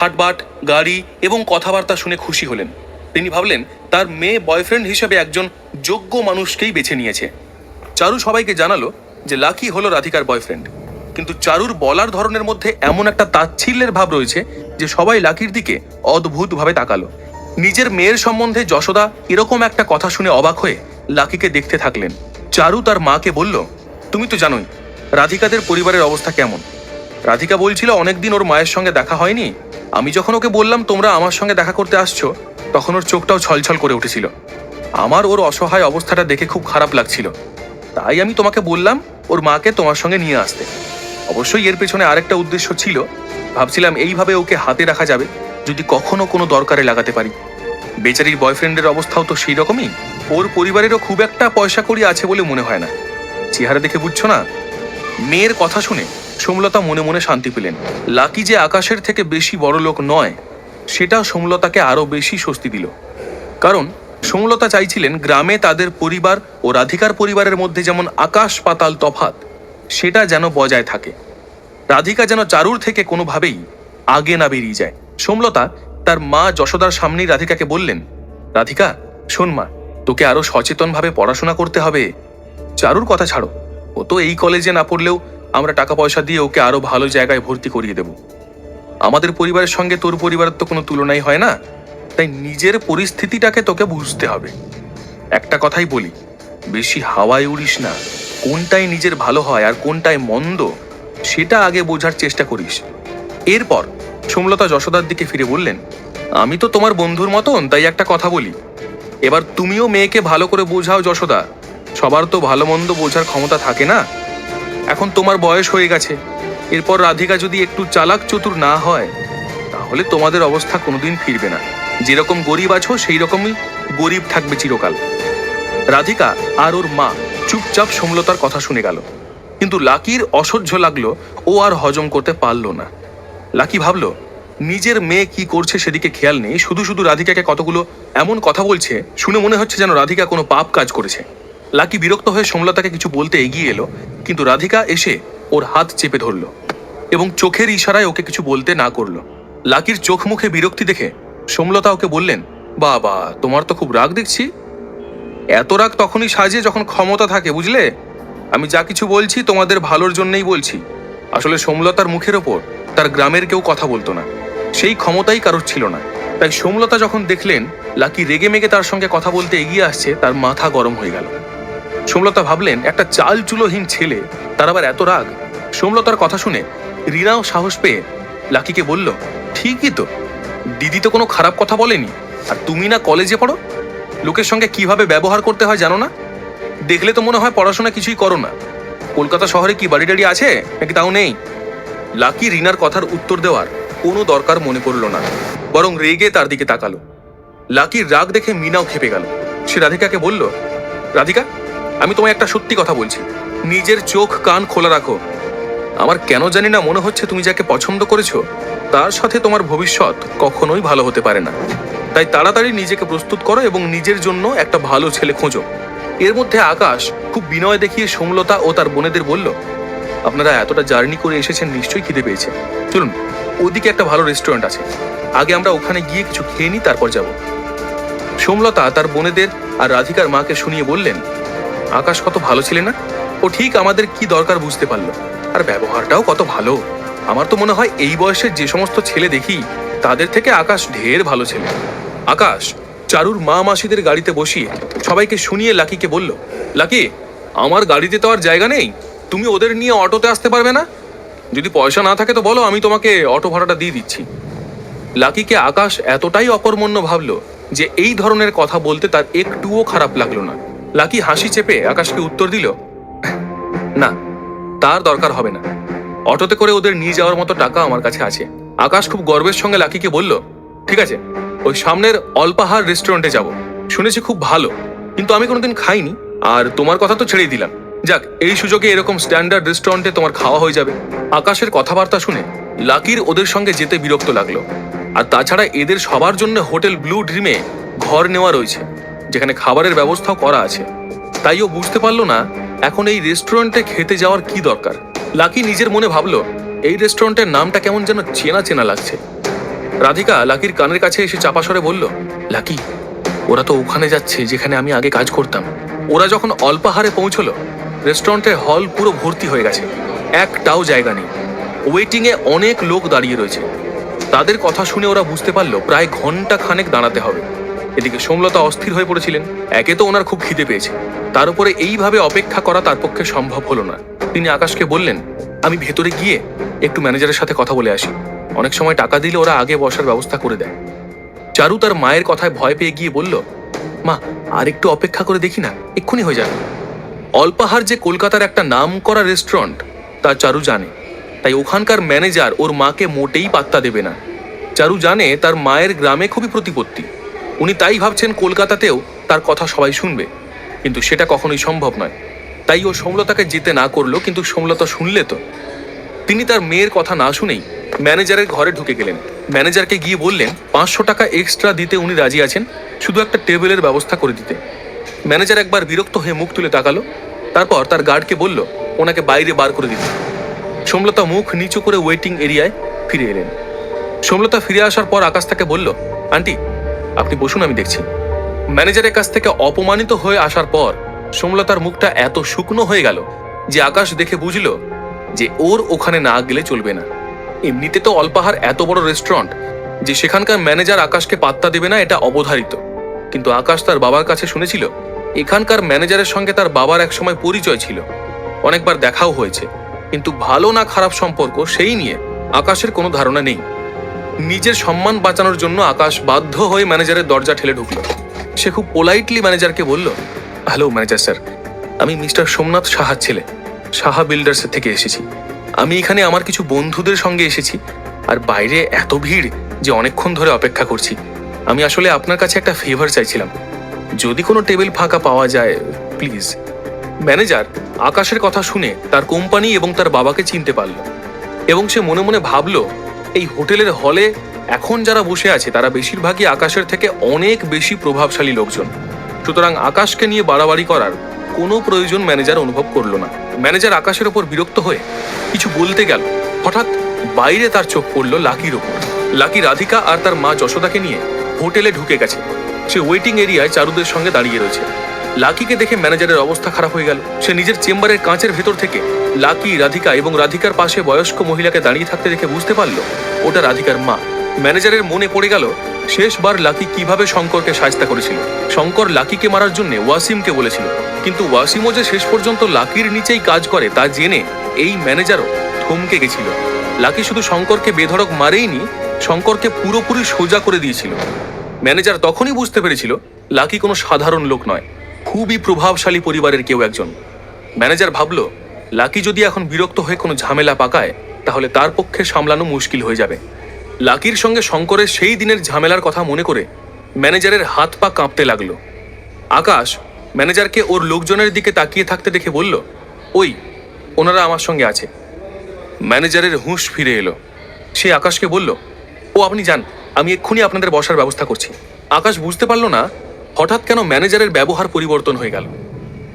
হাটবাট, গাড়ি এবং কথাবার্তা শুনে খুশি হলেন। তিনি ভাবলেন তার মেয়ে বয়ফ্রেন্ড হিসেবে একজন যোগ্য মানুষকেই বেছে নিয়েছে। চারু সবাইকে জানালো যে লাকি হলো রাধিকার বয়ফ্রেন্ড, কিন্তু চারুর বলার ধরনের মধ্যে এমন একটা তাচ্ছিল্যের ভাব রয়েছে যে সবাই লাকির দিকে অদ্ভুতভাবে তাকালো। নিজের মেয়ের সম্বন্ধে যশোদা এরকম একটা কথা শুনে অবাক হয়ে লাকিকে দেখতে থাকলেন। চারু তার মাকে বলল, তুমি তো জানোই রাধিকাদের পরিবারের অবস্থা কেমন। রাধিকা বলছিল অনেকদিন ওর মায়ের সঙ্গে দেখা হয়নি। আমি যখন ওকে বললাম তোমরা আমার সঙ্গে দেখা করতে আসছো, তখন ওর চোখটাও ছলছল করে উঠেছিল। আমার ওর অসহায় অবস্থাটা দেখে খুব খারাপ লাগছিল, তাই আমি তোমাকে বললাম ওর মাকে তোমার সঙ্গে নিয়ে আসতে। অবশ্যই এর পেছনে আরেকটা উদ্দেশ্য ছিল, ভাবছিলাম এইভাবে ওকে হাতে রাখা যাবে যদি কখনো কোনো দরকারে লাগাতে পারি। বেচারির বয়ফ্রেন্ডের অবস্থাও তো সেই রকমই। ওর পরিবারেরও খুব একটা পয়সা কড়ি আছে বলে মনে হয় না, চেহারা দেখে বুঝছো না। মেয়ের কথা শুনে সোমলতা মনে মনে শান্তি পেলেন। লাকি যে আকাশের থেকে বেশি বড় লোক নয়, সেটা সোমলতাকে আরো বেশি স্বস্তি দিল। কারণ সোমলতা চাইছিলেন গ্রামে তাদের পরিবার ও রাধিকার পরিবারের মধ্যে যেমন আকাশ পাতাল তফাৎ, সেটা যেন বজায় থাকে। রাধিকা যেন চারুর থেকে কোনোভাবেই আগে না বেরিয়ে যায়। সোমলতা তার মা যশোদার সামনেই রাধিকাকে বললেন, রাধিকা শোন মা, তোকে আরো সচেতনভাবে পড়াশোনা করতে হবে। চারুর কথা ছাড়ো, ও তো এই কলেজে না পড়লেও আমরা টাকা পয়সা দিয়ে ওকে আরো ভালো জায়গায় ভর্তি করিয়ে দেব। আমাদের পরিবারের সঙ্গে তোর পরিবারের তো কোনো তুলনাই হয় না, তাই নিজের পরিস্থিতিটাকে তোকে বুঝতে হবে। একটা কথাই বলি, বেশি হাওয়ায় উড়িস না। কোনটাই নিজের ভালো হয় আর কোনটাই মন্দ, সেটা আগে বোঝার চেষ্টা করিস। এরপর সোমলতা যশোদার দিকে ফিরে বললেন, আমি তো তোমার বন্ধুর মতন, তাই একটা কথা বলি। এবার তুমিও মেয়েকে ভালো করে বোঝাও যশোদা। সবার তো ভালো মন্দ বোঝার ক্ষমতা থাকে না। এখন তোমার বয়স হয়ে গেছে, এরপর রাধিকা যদি একটু চালাক চতুর না হয়, তাহলে তোমাদের অবস্থা কোনোদিন ফিরবে না। যেরকম গরিব আছো সেই রকমই গরিব থাকবে চিরকাল। রাধিকা আর ওর মা চুপচাপ সোমলতার কথা শুনে গেল, কিন্তু লাকির অসহ্য লাগলো। ও আর হজম করতে পারল না। লাকি ভাবল নিজের মেয়ে কি করছে সেদিকে খেয়াল নেই, শুধু শুধু রাধিকাকে কতগুলো এমন কথা বলছে, শুনে মনে হচ্ছে যেন রাধিকা কোনো পাপ কাজ করেছে। লাকি বিরক্ত হয়ে সোমলতাকে কিছু বলতে এগিয়ে এলো, কিন্তু রাধিকা এসে ওর হাত চেপে ধরল এবং চোখের ইশারায় ওকে কিছু বলতে না করলো। লাকির চোখ মুখে বিরক্তি দেখে সোমলতা ওকে বললেন, বাবা তোমার তো খুব রাগ দেখছি। এত রাগ তখনই সাজে যখন ক্ষমতা থাকে, বুঝলে? আমি যা কিছু বলছি তোমাদের ভালোর জন্যই বলছি। আসলে সোমলতার মুখের ওপর তার গ্রামের কেউ কথা বলতো না, সেই ক্ষমতাই কারোর ছিল না। তাই সোমলতা যখন দেখলেন লাকি রেগে মেগে তার সঙ্গে কথা বলতে এগিয়ে আসছে, তার মাথা গরম হয়ে গেল। সোমলতা ভাবলেন একটা চাল চুলোহীন ছেলে, তার আবার এত রাগ। সোমলতার কথা শুনে রিনাও সাহস পেয়ে লাকিকে বলল, ঠিকই তো, দিদি তো কোনো খারাপ কথা বলেনি। আর তুমি না কলেজে পড়ো, লোকের সঙ্গে কিভাবে ব্যবহার করতে হয় জানো না? দেখলে তো মনে হয় পড়াশোনা কিছুই করো না। কলকাতা শহরে কি বাড়ি টাড়ি আছে নাকি তাও নেই? লাকি রিনার কথার উত্তর দেওয়ার কোনো দরকার মনে করল না, বরং রেগে তার দিকে তাকালো। লাকির রাগ দেখে মিনাও খেপে গেল। সে রাধিকাকে বলল, রাধিকা আমি তোমায় একটা সত্যি কথা বলছি, নিজের চোখ কান খোলা রাখো। আমার কেন জানি না মনে হচ্ছে তুমি যাকে পছন্দ করেছো তার সাথে তোমার ভবিষ্যৎ কখনোই ভালো হতে পারে না। তাই তাড়াতাড়ি নিজেকে প্রস্তুত করো এবং নিজের জন্য একটা ভালো ছেলে খোঁজো। এর মধ্যে আকাশ খুব বিনয় দেখিয়ে সোমলতা ও তার বোনেদের বলল, আপনারা এতটা জার্নি করে এসেছেন, নিশ্চয়ই খিদে পেয়েছে। চলুন, ওদিকে একটা ভালো রেস্টুরেন্ট আছে, আগে আমরা ওখানে গিয়ে কিছু খেয়ে নিই, তারপর যাব। সোমলতা তার বোনেদের আর রাধিকার মাকে শুনিয়ে বললেন, আকাশ কত ভালো ছেলে না? ও ঠিক আমাদের কি দরকার বুঝতে পারলো, আর ব্যবহারটাও কত ভালো। আমার তো মনে হয় এই বয়সের যে সমস্ত ছেলে দেখি তাদের থেকে আকাশ ঢের ভালো ছেলে। আকাশ চারুর মা মাসিদের গাড়িতে বসিয়ে সবাইকে শুনিয়ে লাকিকে বলল, লাকি আমার গাড়িতে তো আর জায়গা নেই, তুমি ওদের নিয়ে অটোতে আসতে পারবে না? যদি পয়সা না থাকে তো বলো, আমি তোমাকে অটো ভাড়াটা দিয়ে দিচ্ছি। লাকিকে আকাশ এতটাই অকর্মণ্য ভাবলো যে এই ধরনের কথা বলতে তার একটুও খারাপ লাগলো না। লাকি হাসি চেপে আকাশকে উত্তর দিল, না তার দরকার হবে না, অটোতে করে ওদের নিয়ে যাওয়ার মতো টাকা আমার কাছে আছে। আকাশ খুব গর্বের সঙ্গে লাকিকে বলল, ঠিক আছে, ওই সামনের অল্পাহার রেস্টুরেন্টে যাব, শুনেছি খুব ভালো, কিন্তু আমি কোনোদিন খাইনি। আর তোমার কথা তো ছেড়েই দিলাম, যাক এই সুযোগে এরকম স্ট্যান্ডার্ড রেস্টুরেন্টে তোমার খাওয়া হয়ে যাবে। আকাশের কথাবার্তা শুনে লাকির ওদের সঙ্গে যেতে বিরক্ত লাগলো। আর তাছাড়া এদের সবার জন্য হোটেল ব্লু ড্রিমে ঘর নেওয়া রয়েছে, যেখানে খাবারের ব্যবস্থাও করা আছে। তাই ও বুঝতে পারলো না এখন এই রেস্টুরেন্টে খেতে যাওয়ার কি দরকার। লাকি নিজের মনে ভাবলো, এই রেস্টুরেন্টের নামটা কেমন যেন চেনা চেনা লাগছে। রাধিকা লাকির কানের কাছে এসে চাপা স্বরে বলল, লাকি, ওরা তো ওখানে যাচ্ছে যেখানে আমি আগে কাজ করতাম। ওরা যখন অল্পাহারে পৌঁছলো, রেস্টুরেন্টের হল পুরো ভর্তি হয়ে গেছে, একটাও জায়গা নেই। ওয়েটিংয়ে অনেক লোক দাঁড়িয়ে রয়েছে। তাদের কথা শুনে ওরা বুঝতে পারলো প্রায় ঘন্টা খানেক দাঁড়াতে হবে। এদিকে সোমলতা অস্থির হয়ে পড়েছিলেন। একে তো ওনার খুব খিদে পেয়েছে, তার উপরে এইভাবে অপেক্ষা করা তার পক্ষে সম্ভব হলো না। তিনি আকাশকে বললেন, আমি ভেতরে গিয়ে একটু ম্যানেজারের সাথে কথা বলে আসি, অনেক সময় টাকা দিলে ওরা আগে বসার ব্যবস্থা করে দেয়। চারু তার মায়ের কথায় ভয় পেয়ে গিয়ে বলল, মা, আর একটু অপেক্ষা করে দেখি না, এক্ষুনি হয়ে যাবে। অল্পাহার যে কলকাতার একটা নাম করা রেস্টুরেন্ট তা চারু জানে, তাই ওখানকার ম্যানেজার ওর মাকে মোটেই পাত্তা দেবে না। চারু জানে তার মায়ের গ্রামে খুবই প্রতিপত্তি, উনি তাই ভাবছেন কলকাতাতেও তার কথা সবাই শুনবে, কিন্তু সেটা কখনোই সম্ভব নয়। তাই ও সোমলতাকে যেতে না করলো, কিন্তু সোমলতা শুনলে তো। তিনি তার মেয়ের কথা না শুনেই ম্যানেজারের ঘরে ঢুকে গেলেন। ম্যানেজারকে গিয়ে বললেন 500 টাকা এক্সট্রা দিতে উনি রাজি আছেন, শুধু একটা টেবিলের ব্যবস্থা করে দিতে। ম্যানেজার একবার বিরক্ত হয়ে মুখ তুলে তাকালো, তারপর তার গার্ডকে বলল ওনাকে বাইরে বার করে দিতে। সোমলতা মুখ নিচু করে ওয়েটিং এরিয়ায় ফিরে এলেন। সোমলতা ফিরে আসার পর আকাশ তাকে বলল, আন্টি, আপনি বসুন, আমি দেখছি। ম্যানেজারের কাছ থেকে অপমানিত হয়ে আসার পর সোমলতার মুখটা এত শুকনো হয়ে গেল যে আকাশ দেখে বুঝল যে ওর ওখানে না গেলে চলবে না। এমনিতে তো অল্পাহার এত বড় রেস্টুরেন্ট যে সেখানকার ম্যানেজার আকাশকে পাত্তা দেবে না, এটা অবধারিত। কিন্তু আকাশ তার বাবার কাছে শুনেছিল এখানকার ম্যানেজারের সঙ্গে তার বাবার একসময় পরিচয় ছিল, অনেকবার দেখাও হয়েছে, কিন্তু ভালো না খারাপ সম্পর্ক সেই নিয়ে আকাশের কোনো ধারণা নেই। নিজের সম্মান বাঁচানোর জন্য আকাশ বাধ্য হয়ে ম্যানেজারের দরজা ঠেলে ঢুকলো। সে খুব পোলাইটলি ম্যানেজারকে বলল, হ্যালো ম্যানেজার স্যার, আমি মিস্টার সোমনাথ সাহার ছেলে, সাহা বিল্ডার্স থেকে এসেছি। আমি এখানে আমার কিছু বন্ধুদের সঙ্গে এসেছি, আর বাইরে এত ভিড় যে অনেকক্ষণ ধরে অপেক্ষা করছি। আমি আসলে আপনার কাছে একটা ফেভার চাইছিলাম, যদি কোনো টেবিল ফাঁকা পাওয়া যায় প্লিজ। ম্যানেজার আকাশের কথা শুনে তার কোম্পানি এবং তার বাবাকে চিনতে পারল, এবং সে মনে মনে ভাবলো এই হোটেলের হলে এখন যারা বসে আছে তারা বেশিরভাগই আকাশের থেকে অনেক বেশি প্রভাবশালী লোকজন। সুতরাং আকাশকে নিয়ে বাড়াবাড়ি করার কোনো প্রয়োজন ম্যানেজার অনুভব করলো না। ম্যানেজার আকাশের ওপর বিরক্ত হয়ে কিছু বলতে গেল, হঠাৎ বাইরে তার চোখ পড়ল লাকির ওপর। লাকি রাধিকা আর তার মা যশোদাকে নিয়ে হোটেলে ঢুকে গেছে। সে ওয়েটিং এরিয়ায় চারুদের সঙ্গে দাঁড়িয়ে রয়েছে। লাকিকে দেখে ম্যানেজারের অবস্থা খারাপ হয়ে গেল। সে নিজের চেম্বারের কাঁচের ভেতর থেকে লাকি, রাধিকা এবং রাধিকার পাশে বয়স্ক মহিলাকে দাঁড়িয়ে থাকতে দেখে বুঝতে পারল ওটা রাধিকার মা। ম্যানেজারের মনে পড়ে গেল শেষবার লাকি কিভাবে শঙ্করকে সাহায্য করেছিল। শঙ্কর লাকিকে মারার জন্য ওয়াসিমকে বলেছিল, কিন্তু ওয়াসিমও যে শেষ পর্যন্ত লাকির নিচেই কাজ করে তা জেনে এই ম্যানেজারও থমকে গেছিল। লাকি শুধু শঙ্করকে বেধড়ক মারেইনি, শঙ্করকে পুরোপুরি সোজা করে দিয়েছিল। ম্যানেজার তখনই বুঝতে পেরেছিল লাকি কোনো সাধারণ লোক নয়, খুবই প্রভাবশালী পরিবারের কেউ একজন। ম্যানেজার ভাবল লাকি যদি এখন বিরক্ত হয়ে কোনো ঝামেলা পাকায় তাহলে তার পক্ষে সামলানো মুশকিল হয়ে যাবে। লাকির সঙ্গে শঙ্করের সেই দিনের ঝামেলার কথা মনে করে ম্যানেজারের হাত পা কাঁপতে লাগলো। আকাশ ম্যানেজারকে ওর লোকজনের দিকে তাকিয়ে থাকতে দেখে বলল, ওই, ওনারা আমার সঙ্গে আছে। ম্যানেজারের হুঁশ ফিরে এলো। সে আকাশকে বলল, ও আপনি যান, আমি এক্ষুনি আপনাদের বসার ব্যবস্থা করছি। আকাশ বুঝতে পারল না হঠাৎ কেন ম্যানেজারের ব্যবহার পরিবর্তন হয়ে গেল,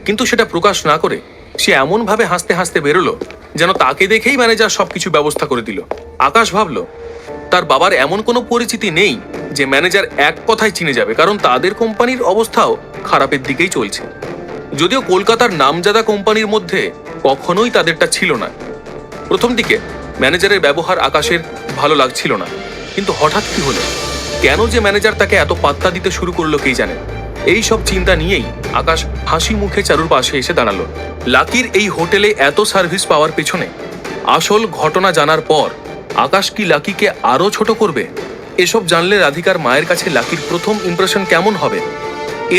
কিন্তু সেটা প্রকাশ না করে সে এমনভাবে হাসতে হাসতে বেরোলো যেন তাকে দেখেই ম্যানেজার সবকিছু ব্যবস্থা করে দিল। আকাশ ভাবল তার বাবার এমন কোনো পরিচিতি নেই যে ম্যানেজার এক কথায় চিনে যাবে, কারণ তাদের কোম্পানির অবস্থাও খারাপের দিকেই চলছে। যদিও কলকাতার নামজাদা কোম্পানির মধ্যে কখনোই তাদেরটা ছিল না। প্রথম দিকে ম্যানেজারের ব্যবহার আকাশের ভালো লাগছিল না, কিন্তু হঠাৎ কি হলো, কেন যে ম্যানেজার তাকে এত পাত্তা দিতে শুরু করলো কে জানে। এই সব চিন্তা নিয়েই আকাশ হাসি মুখে চারুর পাশে এসে দাঁড়ালো। লাকির এই হোটেলে এত সার্ভিস পাওয়ার পেছনে আসল ঘটনা জানার পর আকাশ কি লাকিকে আরো ছোট করবে? এসব জানলে রাধিকার মায়ের কাছে লাকির প্রথম ইমপ্রেশন কেমন হবে?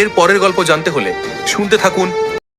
এর পরের গল্প জানতে হলে শুনতে থাকুন